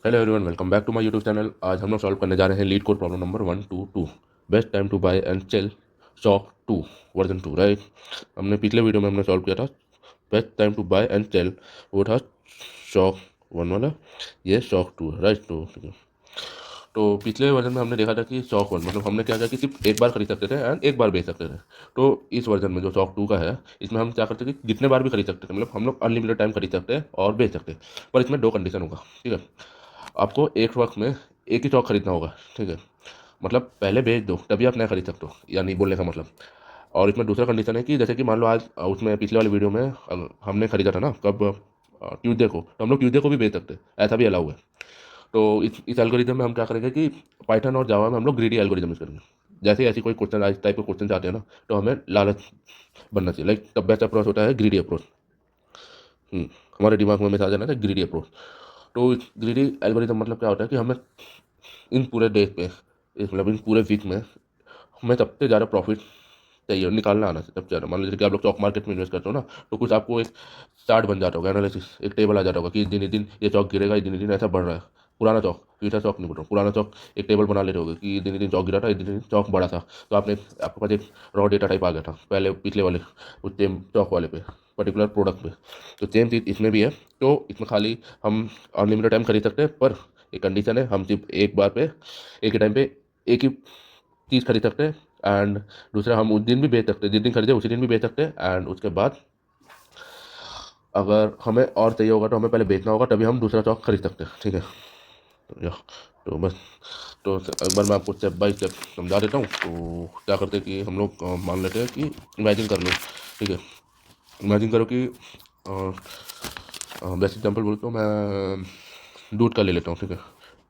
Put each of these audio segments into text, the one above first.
Hello everyone, welcome back to my YouTube channel. आज हम लोग सॉल्व करने जा रहे हैं LeetCode problem number 122, best time to buy and sell stock 2 version 2, right. हमने पिछले वीडियो में हमने सॉल्व किया था best time to buy and sell, वो था स्टॉक 1 वाला, ये स्टॉक 2 है, राइट। तो ठीक है, तो पिछले वर्जन में हमने देखा था कि स्टॉक 1 मतलब हमने क्या किया कि सिर्फ एक बार खरीद सकते थे एंड एक बार बेच सकते थे। तो इस वर्जन में जो स्टॉक 2 का है, इसमें हम क्या करते हैं कि जितने बार भी खरीद सकते थे, मतलब हम लोग अनलिमिटेड टाइम खरीद सकते हैं और बेच सकते हैं। पर इसमें दो कंडीशन होगा, ठीक है। आपको एक वक्त में एक ही स्टॉक खरीदना होगा, ठीक है। मतलब पहले बेच दो तभी आप नया खरीद सकते हो, यानी बोलने का मतलब। और इसमें दूसरा कंडीशन है कि जैसे कि मान लो आज उसमें पिछले वाले वीडियो में हमने खरीदा था ना, कब, ट्यूसडे को, तो हम लोग ट्यूसडे को भी बेच सकते हैं, ऐसा भी अलाउ है। तो इस एल्गोरिदम में हम क्या करेंगे कि पाइथन और जावा में हम लोग ग्रीडी एल्गोरिदम यूज करेंगे। जैसे ही ऐसी कोई क्वेश्चन, इस टाइप के क्वेश्चन आते हैं ना, तो हमें लालच बनना चाहिए। लाइक द बेस्ट अप्रोच होता है ग्रीडी अप्रोच। हमारे दिमाग में हमेशा आ जाना था ग्रीडी अप्रोच। तो ग्रीडी एल्गोरिदम मतलब क्या होता है कि हमें इन पूरे डेज पे, मतलब इन पूरे वीक में हमें सबसे ज़्यादा प्रॉफिट चाहिए, निकालना आना चाहिए सबसे ज़्यादा। मान लीजिए कि आप लोग स्टॉक मार्केट में इन्वेस्ट करते हो ना, तो कुछ आपको एक चार्ट बन जाता होगा, एनालिसिस, एक टेबल आ जाता होगा कि दिन ही दिन ये स्टॉक गिरेगा, दिन ही दिन ऐसा बढ़ रहा है। पुराना स्टॉक, फ्यूचर स्टॉक नहीं बोल रहा हूँ, पुराना स्टॉक एक टेबल बना लेते होगे कि दिन ही दिन स्टॉक गिरा था, दिन ही दिन स्टॉक बढ़ा था। तो आपके पास एक रॉ डेटा टाइप आ गया था पहले पिछले वाले उस सेम स्टॉक वाले पे, पर्टिकुलर प्रोडक्ट पे। तो सेम चीज़ इसमें भी है। तो इसमें खाली हम अनलिमिटेड टाइम खरीद सकते हैं, पर एक कंडीशन है, हम सिर्फ एक बार पे, एक ही टाइम पे एक ही चीज़ खरीद सकते हैं। एंड दूसरा, हम उस दिन भी बेच सकते हैं, जिस दिन खरीदे उसी दिन भी बेच सकते हैं। एंड उसके बाद अगर हमें और चाहिए होगा तो हमें पहले बेचना होगा, तभी हम दूसरा स्टॉक खरीद सकते हैं, ठीक है। तो तो बस, तो एक बार मैं आपको स्टेप बाय स्टेप समझा देता हूँ। तो क्या करते हैं कि हम लोग मान लेते हैं कि इमेजिन कर लो, ठीक है। इमेजिन करो कि बेस्ट एग्जाम्पल बोलता हूँ मैं, दूध का ले लेता हूँ, ठीक है।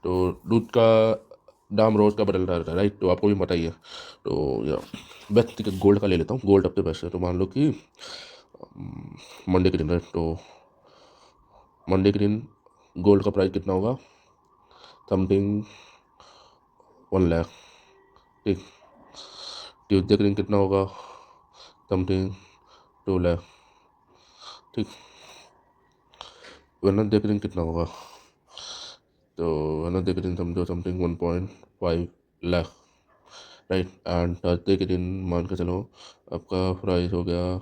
तो दूध का दाम रोज़ का बदलता रहता है, राइट, तो आपको भी पता ही है। तो या बेस्ट, ठीक है, गोल्ड का ले लेता हूँ, गोल्ड सबसे बेस्ट है। तो मान लो कि मंडे के दिन, राइट, तो मंडे के दिन गोल्ड का प्राइस कितना होगा, समथिंग 1 लाख, ठीक। ट्यूसडे के दिन कितना होगा, समथिंग 2 लाख, ठीक। वेडनेसडे के दिन कितना होगा, तो वेडनेसडे के दिन समझो something 1.5 lakh, right. And Thursday के दिन मान के चलो आपका प्राइस हो गया,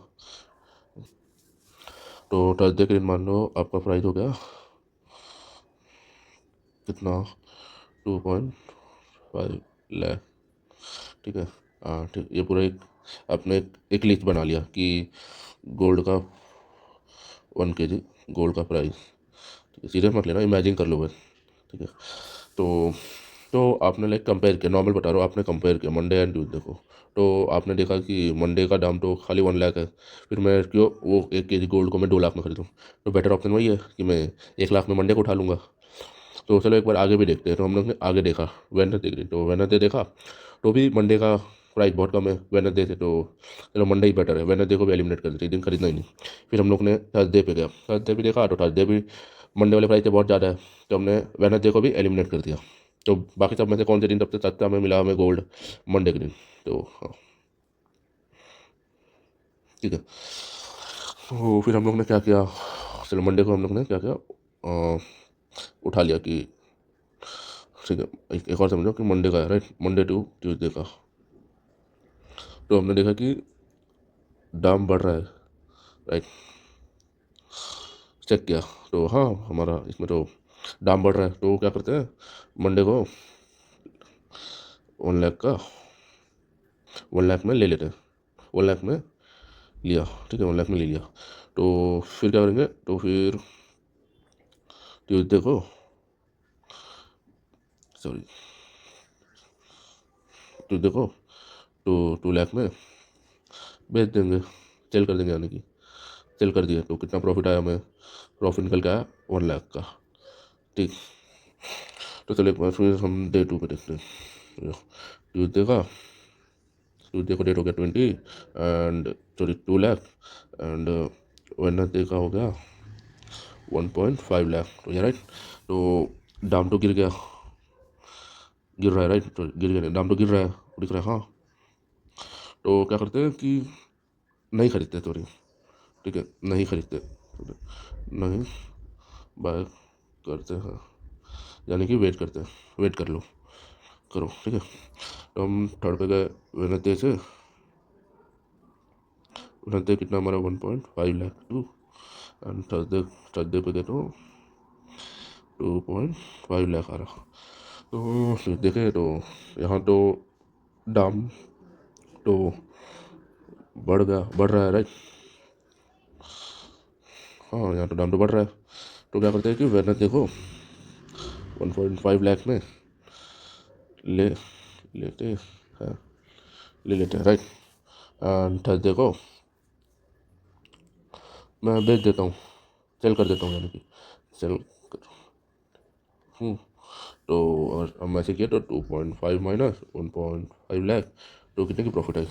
तो थर्सडे के दिन मान लो आपका प्राइस हो गया कितना, 2.5 लाख, ठीक है। हाँ ठीक, ये पूरा आपने एक लिस्ट बना लिया कि गोल्ड का 1 kg गोल्ड का प्राइस, ठीक है। सीरियस मत लेना, इमेजिन कर लो बस, ठीक है। तो आपने लाइक कंपेयर किया, नॉर्मल बता रहा हूँ, आपने कंपेयर किया मंडे एंड ट्यूसडे को। तो आपने देखा कि मंडे का दाम तो खाली 1 लाख है, फिर मैं क्यों वो 1 kg गोल्ड को मैं 2 लाख में खरीदूँ। तो बेटर ऑप्शन वही है कि मैं 1 लाख में मंडे को उठा लूँगा। तो चलो एक बार आगे भी देखते हैं। तो हम लोग ने आगे देखा वेडनेसडे के दिन, तो वेडनेसडे देखा तो भी मंडे का प्राइस बहुत कम है वेडनेसडे से, तो चलो मंडे ही बेटर है, वेडनेसडे को भी एलिमिनेट कर देते, एक दिन खरीदना ही नहीं। फिर हम लोग ने थर्सडे पे गया, थर्सडे भी देखा, तो थर्सडे भी मंडे वाले प्राइस से बहुत ज़्यादा है, तो हमने वेडनेसडे को भी एलिमिनेट कर दिया। तो बाकी सब में से कौन से दिन सबसे सस्ता में मिला हमें गोल्ड, मंडे के दिन। तो हाँ, ठीक है। तो फिर हम लोग ने क्या किया, चलो मंडे को हम लोग ने क्या किया, उठा लिया कि ठीक है। एक और समझो कि मंडे का है, राइट, मंडे टू ट्यूसडे का। तो हमने देखा कि दाम बढ़ रहा है, राइट, चेक किया। तो हाँ, हमारा इसमें तो दाम बढ़ रहा है, तो क्या करते हैं, मंडे को 1 लाख का 1 लाख में ले लेते हैं, 1 लाख में लिया, ठीक है, 1 लाख में ले लिया। तो फिर क्या करेंगे, तो फिर ट्यूसडे को, सॉरी, ट्यूसडे को तो 2 लाख में बेच देंगे, सेल कर देंगे, यानी कि सेल कर दिया। तो कितना प्रॉफिट आया हमें, प्रॉफिट निकल के आया 1 लाख का, ठीक। तो चलो एक बार फिर हम डे 2 पे देखते हैं। ट्यूसडे का, ट्यूसडे को डेट हो गया 20 and sorry 2 lakh, and Wednesday का हो गया 1.5 लाख, तो ये राइट। तो दाम तो गिर गया, गिर रहा है, राइट, तो गिर गया, दाम तो गिर रहा है, दिख रहा है, हाँ। तो क्या करते हैं कि नहीं खरीदते, सॉरी, ठीक है, नहीं खरीदते, नहीं बाय करते हैं, यानी कि वेट करते हैं, वेट कर लो, करो, ठीक है। तो हम थर्ड पे गए वेडनेसडे से, वेडनेसडे कितना हमारा 1.5 lakh two, and Thursday Thursday पे गए तो 2.5 लाख आ रहा। तो फिर देखें तो यहाँ तो दाम तो बढ़ रहा है, राइट। हाँ, यहाँ तो दाम तो बढ़ रहा है। तो क्या करते हैं कि वेडनेसडे देखो 1.5 लाख में ले लेते हैं, ले लेते हैं, राइट। एंड थर्सडे को मैं बेच देता हूँ, सेल कर देता हूँ, यानी कि सेल हूँ। तो अगर हम ऐसे किए तो 2.5 माइनस 1.5 लाख, तो कितने की प्रॉफिट आई,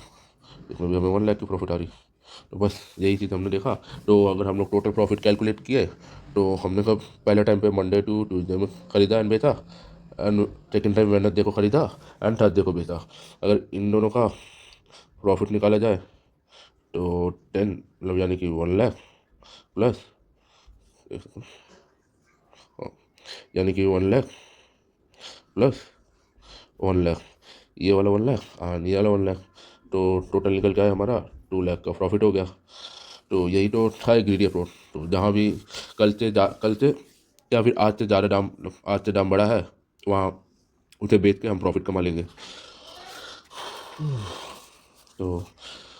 इसमें भी हमें 1 लाख की प्रॉफिट आ रही। तो बस यही चीज़ हमने देखा। तो अगर हम लोग टोटल प्रॉफिट कैलकुलेट किए तो हमने कब पहले टाइम पे मंडे टू ट्यूसडे में ख़रीदा एंड बेचा, एंड सेकेंड टाइम वेडनेसडे को ख़रीदा एंड थर्सडे को बेचा। अगर इन दोनों का प्रॉफिट निकाला जाए तो 10 मतलब यानी कि 1 लाख प्लस, यानी कि 1 लाख प्लस 1 लाख, ये वाला 1 लाख और ये वाला 1 लाख, तो टोटल निकल के आया हमारा 2 लाख का प्रॉफिट हो गया। तो यही तो था ग्रीडी अप्रोच। तो जहाँ भी कल से या फिर आज से दाम बढ़ा है, वहाँ उसे बेच के हम प्रॉफिट कमा लेंगे। तो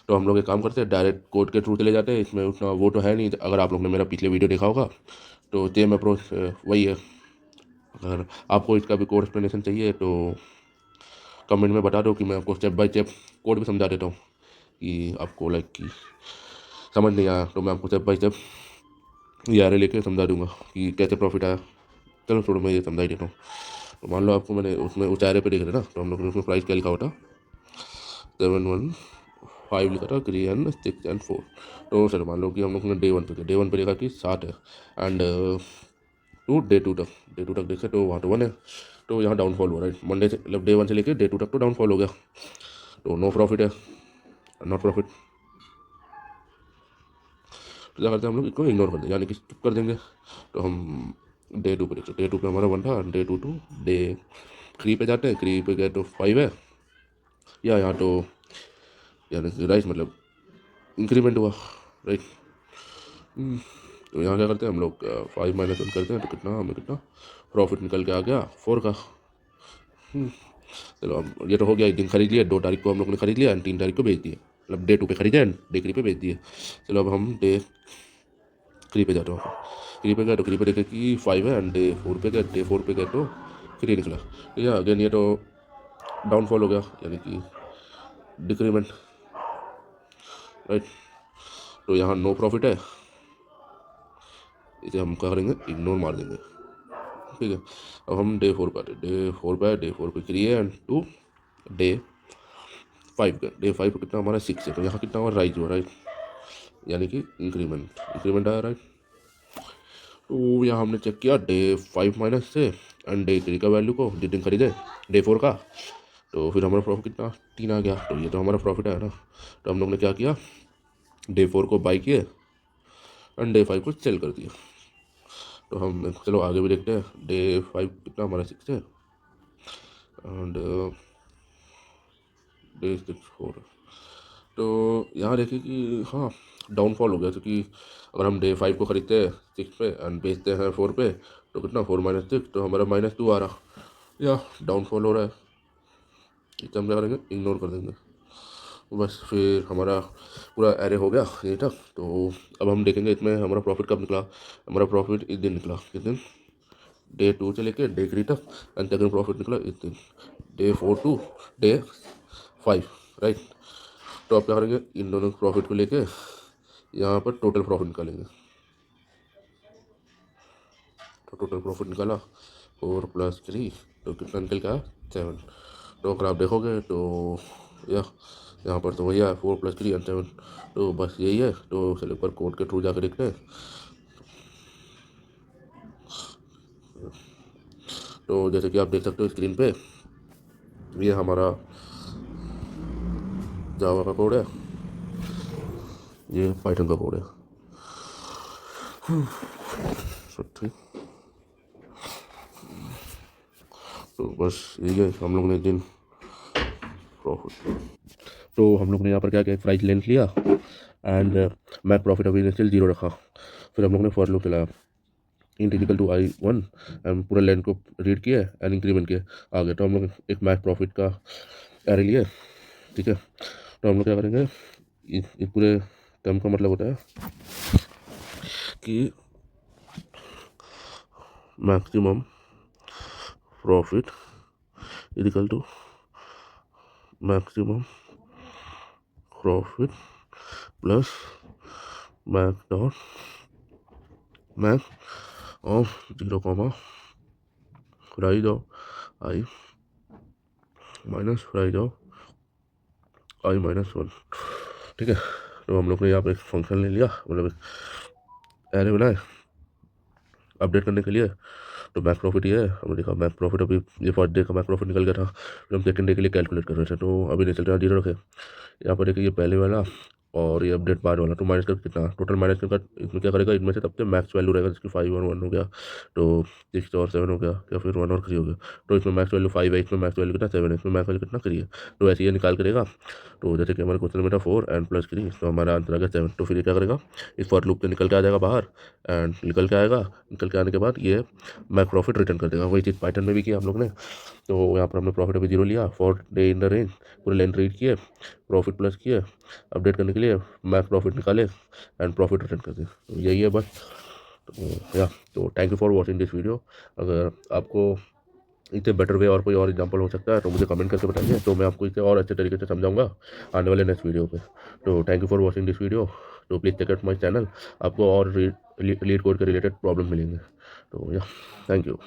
तो हम लोग एक काम करते हैं, डायरेक्ट कोड के थ्रू चले जाते हैं, इसमें उतना वो तो है नहीं। अगर आप लोग ने मेरा पिछले वीडियो देखा होगा तो सेम अप्रोच वही है। अगर आपको इसका भी कोड एक्सप्लेनेशन चाहिए तो कमेंट में बता दो कि मैं आपको स्टेप बाय स्टेप कोड भी समझा देता हूँ, कि आपको लाइक कि समझ नहीं आया तो मैं आपको स्टेप बाय स्टेप यारे लेके समझा दूंगा कि कैसे प्रॉफिट आया। चलो छोड़ो, मैं ये समझा ही देता हूँ। तो मान लो आपको मैंने उसमें उस चारे पे देख रहे ना, तो हम लोग ने उसमें प्राइस क्या लिखा होता, 715 लिखा था, 3 एंड 6 एंड 4। तो सर मान लो कि हम लोग ने डे वन पे देखा कि 60 है, एंड टू डे टू तक देखे तो वहाँ तो 1 है। तो यहाँ डाउनफॉल हो रहा है मंडे से, मतलब डे 1 से लेके डे 2 तक तो डाउनफॉल हो गया, तो नो प्रॉफिट है, नॉट प्रॉफिट। तो क्या करते हैं हम लोग, इसको इग्नोर कर देंगे, यानी कि स्किप कर देंगे। तो हम डे 2 पे देखते, डे 2 पे हमारा 1 था, डे 2 टू डे 3 पे जाते हैं, 3 पे गए तो 5 है, या यहाँ तो यानी कि राइट मतलब इंक्रीमेंट हुआ, राइट। तो यहाँ क्या करते हैं हम लोग, 5 माइनस 1 करते हैं तो कितना हमें कितना प्रॉफिट निकल के आ गया, 4 का। चलो अब ये तो हो गया, एक दिन खरीद लिया, 2 तारीख को हम लोग ने खरीद लिया एंड 3 तारीख को बेच दिया, मतलब डे 2 पे खरीदे एंड डे 3 पे बेच दिए। चलो अब हम डे 3 पे जाता हूँ, 3 पे गए तो 3 पे देखे कि 5 है, एंड डे 4 पे गए, डे 4 पे गए तो 3 निकला। या अगेन ये तो डाउनफॉल हो गया, यानी कि डिक्रीमेंट, राइट। तो यहाँ नो प्रॉफिट है, इसे हम क्या करेंगे, इग्नोर मार देंगे, ठीक है। अब हम डे 4 पे आते, डे 4 पे क्रिए एंड टू डे 5 का, डे 5 पे कितना हमारा 6 है, तो यहाँ कितना हमारा राइज हुआ, राइट, यानी कि इंक्रीमेंट आया, राइट। तो यहाँ हमने चेक किया डे 5 माइनस से एंड डे 3 का वैल्यू को, जिस दिन खरीदे डे 4 का, तो फिर हमारा प्रॉफिट कितना 3 आ गया, तो ये तो हमारा प्रॉफिट है ना। तो हम लोग ने क्या किया, डे 4 को बाई किए एंड डे 5 को सेल कर दिया। तो हम चलो आगे भी देखते हैं, डे 5 कितना हमारा 6 है एंड डे 6 4। तो यहाँ देखिए कि हाँ डाउनफॉल हो गया, क्योंकि अगर हम डे 5 को खरीदते हैं 6 पे एंड बेचते हैं 4 पे, तो कितना 4 माइनस 6, तो हमारा -2 आ रहा, या डाउनफॉल हो रहा है, इसे हम क्या करेंगे, इग्नोर कर देंगे। बस फिर हमारा पूरा एरे हो गया यही तक। तो अब हम देखेंगे इसमें हमारा प्रॉफिट कब निकला। हमारा प्रॉफिट इस दिन निकला, किस दिन, डे 2 से लेके डे 3 तक, एंड सेकंड प्रॉफिट निकला इस दिन, डे 4 टू डे 5, राइट। तो आप क्या करेंगे, इन दोनों प्रॉफिट को लेके यहाँ पर टोटल प्रॉफिट निकालेंगे। तो टोटल प्रॉफिट निकाला 4 + 3, तो कितना निकल गया 7। तो अगर आप देखोगे तो यहाँ पर तो वही है 4 + 3 एंड 7, तो बस यही है। तो चलो एक बार कोड के थ्रू जाकर देखते हैं। तो जैसे कि आप देख सकते हो स्क्रीन पे, ये हमारा जावा का कोड है, ये पाइथन का कोड है, ठीक। तो बस यही है हम लोग ने एक दिन प्रॉफिट। तो हम लोग ने यहाँ पर क्या किया, प्राइस लेंथ लिया एंड मैक प्रॉफिट अभी ने स्टिल 0 रखा। फिर हम लोग ने फॉर लूप चलाया int equal to i1 and पूरा लेंथ को रीड किया एंड इंक्रीमेंट किया आ गया। तो हम लोग एक मैक प्रॉफिट का एरे लिए, ठीक है। तो हम लोग क्या करेंगे, इस पूरे टर्म का मतलब होता है कि maximum profit equal to maximum profit plus max dot max of 0 price of i minus price of i-1, ठीक है। तो हम लोग ने यहाँ पर एक फंक्शन ले लिया, मतलब एरे बनाए अपडेट करने के लिए। तो मैक प्रॉफिट ये है, हमने देखा मैक प्रॉफिट अभी ये फर्स्ट डे का मैक प्रॉफिट निकल गया था, फिर हम सेकंड डे के लिए कैलकुलेट कर रहे थे। तो अभी नहीं चल रहा 0 रखे, यहाँ पर देखिए ये पहले वाला और ये अपडेट बाद वाला। तो माइनस का कितना टोटल माइनस का, इसमें क्या करेगा, इनमें से तब तक मैक्स वैल्यू रहेगा जिसकी 5 और 1 हो गया, तो 6 और 7 हो गया, या फिर 1 और 3 हो गया। तो इसमें मैक्स वैल्यू 5 है, इसमें मैक्स वैल्यू कितना 7 है, इसमें मैक्स वैल्यू कितना 3 है। तो ऐसे ये निकाल करेगा। तो जैसे कि हमारे क्वेश्चन में था 4 एंड प्लस 3, तो हमारा आंसर आ गया 7। तो फिर ये क्या करेगा, इस फॉर लूप से निकल के आ जाएगा बाहर एंड निकल के आएगा, निकल के आने के बाद ये मैक प्रॉफिट रिटर्न कर देगा। वही चीज़ पाइथन में भी किया हम लोग ने। तो यहाँ पर हमने प्रॉफिट अभी 0 लिया, for day in the range पूरे लेंथ रीड किए, प्रॉफिट प्लस किए, अपडेट करने के लिए मैक प्रॉफिट निकाले एंड प्रॉफिट रिटर्न कर दिए। तो यही है बस। तो thank you for watching this video. अगर आपको इससे बेटर वे और कोई और एग्जांपल हो सकता है तो मुझे कमेंट करके बताइए, तो मैं आपको इसे और अच्छे तरीके से समझाऊंगा आने वाले नेक्स्ट वीडियो पे। तो thank you for watching this video. तो please check out my channel, आपको और लीड कोड के रिलेटेड प्रॉब्लम मिलेंगे। तो थैंक यू।